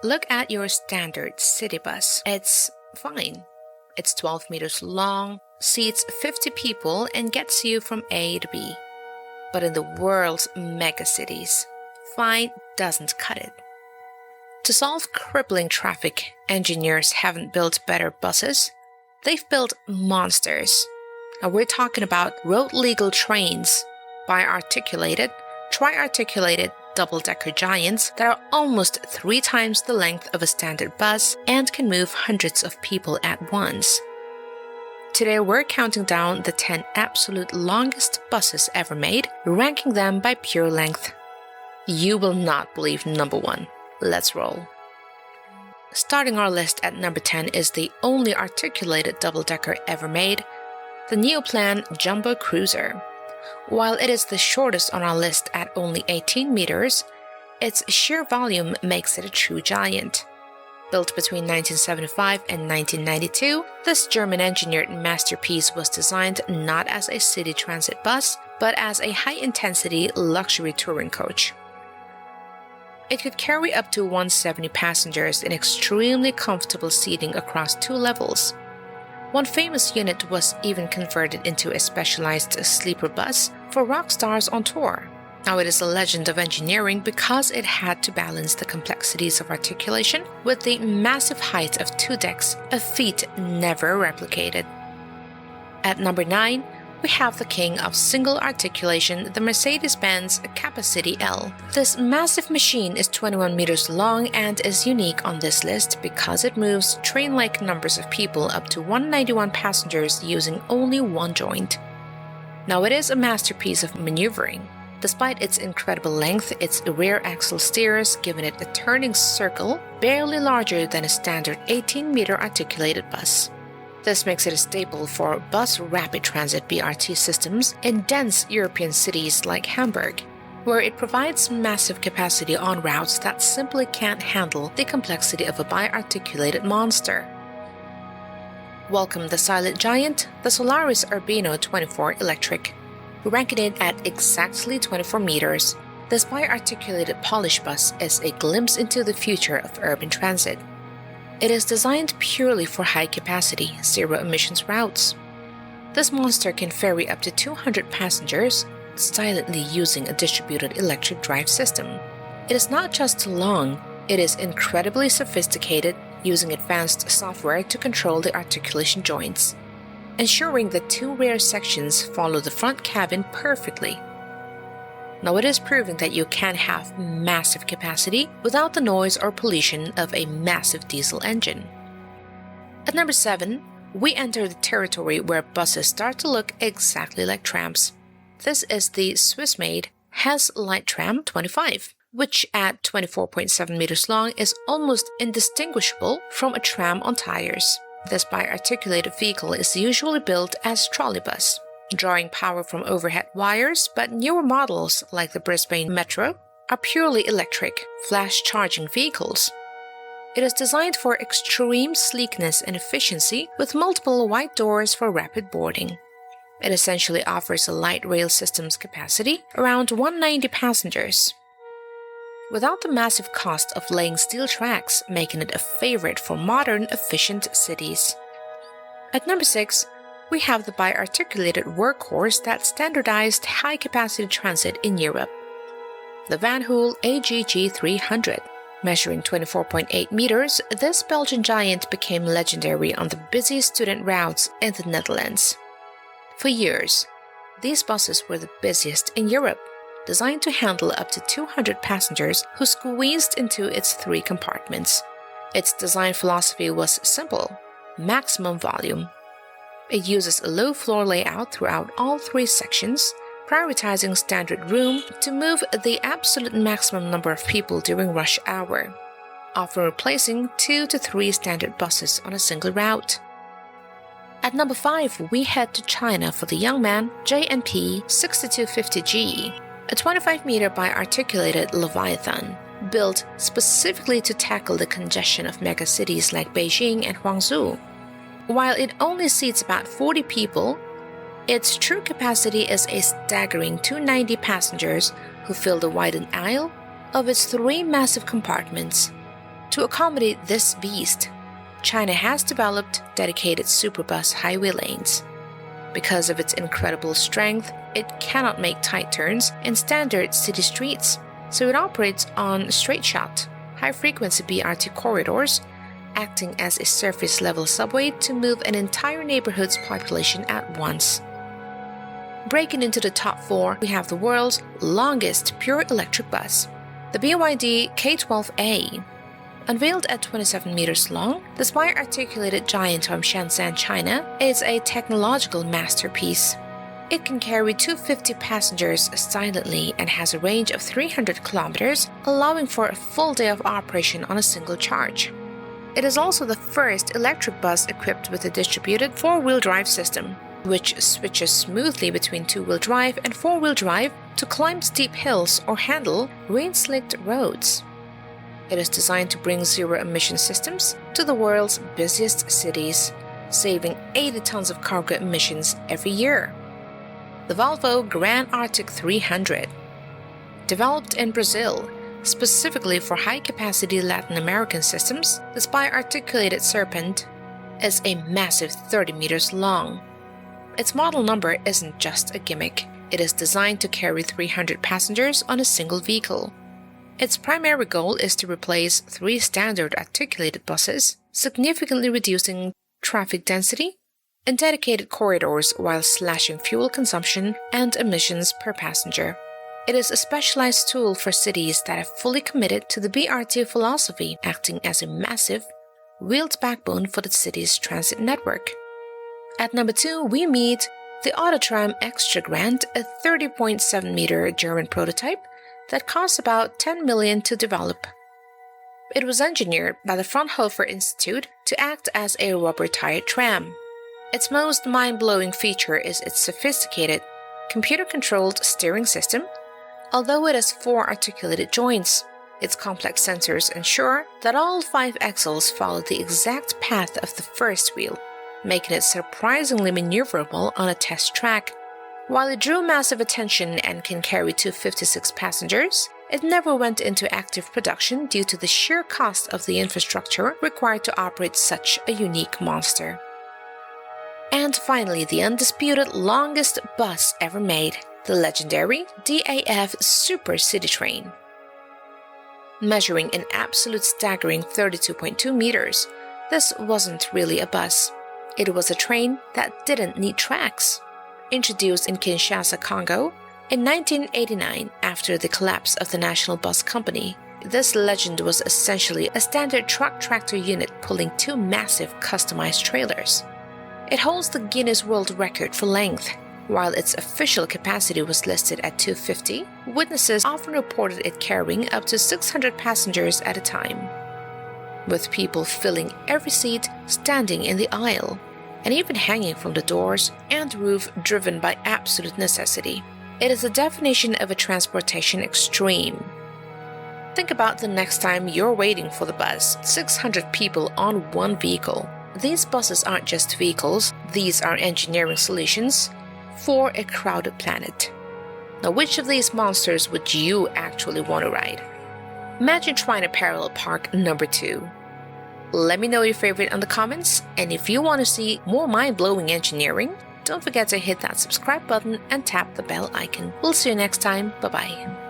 Look at your standard city bus. It's fine. It's 12 meters long, seats 50 people, and gets you from A to B. But in the world's megacities, fine doesn't cut it. To solve crippling traffic, engineers haven't built better buses. They've built monsters. Now we're talking about road-legal trains, bi-articulated, tri-articulated double-decker giants that are almost 3 times the length of a standard bus and can move hundreds of people at once. Today we're counting down the 10 absolute longest buses ever made, ranking them by pure length. You will not believe number 1. Let's roll. Starting our list at number 10 is the only articulated double-decker ever made, the Neoplan Jumbo Cruiser. While it is the shortest on our list at only 18 meters, its sheer volume makes it a true giant. Built between 1975 and 1992, this German-engineered masterpiece was designed not as a city transit bus, but as a high-intensity luxury touring coach. It could carry up to 170 passengers in extremely comfortable seating across 2 levels. One famous unit was even converted into a specialized sleeper bus for rock stars on tour. Now it is a legend of engineering because it had to balance the complexities of articulation with the massive height of 2 decks, a feat never replicated. At number 9, we have the king of single articulation, the Mercedes-Benz City L. This massive machine is 21 meters long and is unique on this list because it moves train-like numbers of people up to 191 passengers using only 1 joint. Now it is a masterpiece of maneuvering. Despite its incredible length, its rear axle steers giving it a turning circle barely larger than a standard 18-meter articulated bus. This makes it a staple for bus rapid transit BRT systems in dense European cities like Hamburg, where it provides massive capacity on routes that simply can't handle the complexity of a bi-articulated monster. Welcome the silent giant, the Solaris Arbino 24 Electric. Ranking it at exactly 24 meters, this bi-articulated polish bus is a glimpse into the future of urban transit. It is designed purely for high-capacity, zero-emissions routes. This monster can ferry up to 200 passengers, silently using a distributed electric drive system. It is not just long, it is incredibly sophisticated, using advanced software to control the articulation joints, ensuring the 2 rear sections follow the front cabin perfectly. Now it is proven that you can have massive capacity without the noise or pollution of a massive diesel engine. At number 7, we enter the territory where buses start to look exactly like trams. This is the Swiss-made Hess Light Tram 25, which at 24.7 meters long is almost indistinguishable from a tram on tires. This bi-articulated vehicle is usually built as trolleybus, drawing power from overhead wires, but newer models like the Brisbane Metro are purely electric, flash-charging vehicles. It is designed for extreme sleekness and efficiency with multiple white doors for rapid boarding. It essentially offers a light rail system's capacity around 190 passengers, without the massive cost of laying steel tracks, making it a favorite for modern, efficient cities. At number 6, we have the bi-articulated workhorse that standardized high-capacity transit in Europe, the Hul AGG300. Measuring 24.8 meters, this Belgian giant became legendary on the busy student routes in the Netherlands. For years, these buses were the busiest in Europe, designed to handle up to 200 passengers who squeezed into its 3 compartments. Its design philosophy was simple: maximum volume. It uses a low floor layout throughout all 3 sections, prioritizing standard room to move the absolute maximum number of people during rush hour, often replacing 2 to 3 standard buses on a single route. At number 5, we head to China for the Youngman JMP 6250G, a 25-meter bi-articulated Leviathan, built specifically to tackle the congestion of megacities like Beijing and Guangzhou. While it only seats about 40 people, its true capacity is a staggering 290 passengers who fill the widened aisle of its 3 massive compartments. To accommodate this beast, China has developed dedicated superbus highway lanes. Because of its incredible strength, it cannot make tight turns in standard city streets, so it operates on straight-shot, high-frequency BRT corridors, acting as a surface-level subway to move an entire neighborhood's population at once. Breaking into the top 4, we have the world's longest pure electric bus, the BYD K12A. Unveiled at 27 meters long, the spire-articulated giant from Shenzhen, China, is a technological masterpiece. It can carry 250 passengers silently and has a range of 300 kilometers, allowing for a full day of operation on a single charge. It is also the first electric bus equipped with a distributed four-wheel drive system, which switches smoothly between two-wheel drive and four-wheel drive to climb steep hills or handle rain-slicked roads. It is designed to bring zero-emission systems to the world's busiest cities, saving 80 tons of cargo emissions every year. The Volvo Gran Artic 300. Developed in Brazil, specifically for high-capacity Latin American systems, the spire-articulated serpent is a massive 30 meters long. Its model number isn't just a gimmick. It is designed to carry 300 passengers on a single vehicle. Its primary goal is to replace 3 standard articulated buses, significantly reducing traffic density in dedicated corridors while slashing fuel consumption and emissions per passenger. It is a specialized tool for cities that have fully committed to the BRT philosophy, acting as a massive, wheeled backbone for the city's transit network. At number 2, we meet the AutoTram Extra Grand, a 30.7-meter German prototype that costs about $10 million to develop. It was engineered by the Fraunhofer Institute to act as a rubber-tired tram. Its most mind-blowing feature is its sophisticated, computer-controlled steering system. Although it has 4 articulated joints, its complex sensors ensure that all 5 axles follow the exact path of the first wheel, making it surprisingly maneuverable on a test track. While it drew massive attention and can carry 256 passengers, it never went into active production due to the sheer cost of the infrastructure required to operate such a unique monster. And finally, the undisputed longest bus ever made, the legendary DAFF Super City Train. Measuring an absolute staggering 32.2 meters, this wasn't really a bus. It was a train that didn't need tracks. Introduced in Kinshasa, Congo, in 1989 after the collapse of the National Bus Company, this legend was essentially a standard truck-tractor unit pulling 2 massive customized trailers. It holds the Guinness World Record for length. While its official capacity was listed at 250, witnesses often reported it carrying up to 600 passengers at a time, with people filling every seat, standing in the aisle, and even hanging from the doors and roof driven by absolute necessity. It is the definition of a transportation extreme. Think about the next time you're waiting for the bus, 600 people on one vehicle. These buses aren't just vehicles, these are engineering solutions for a crowded planet. Now, which of these monsters would you actually want to ride? Imagine trying to parallel park number 2. Let me know your favorite in the comments, and if you want to see more mind-blowing engineering, don't forget to hit that subscribe button and tap the bell icon. We'll see you next time. Bye-bye.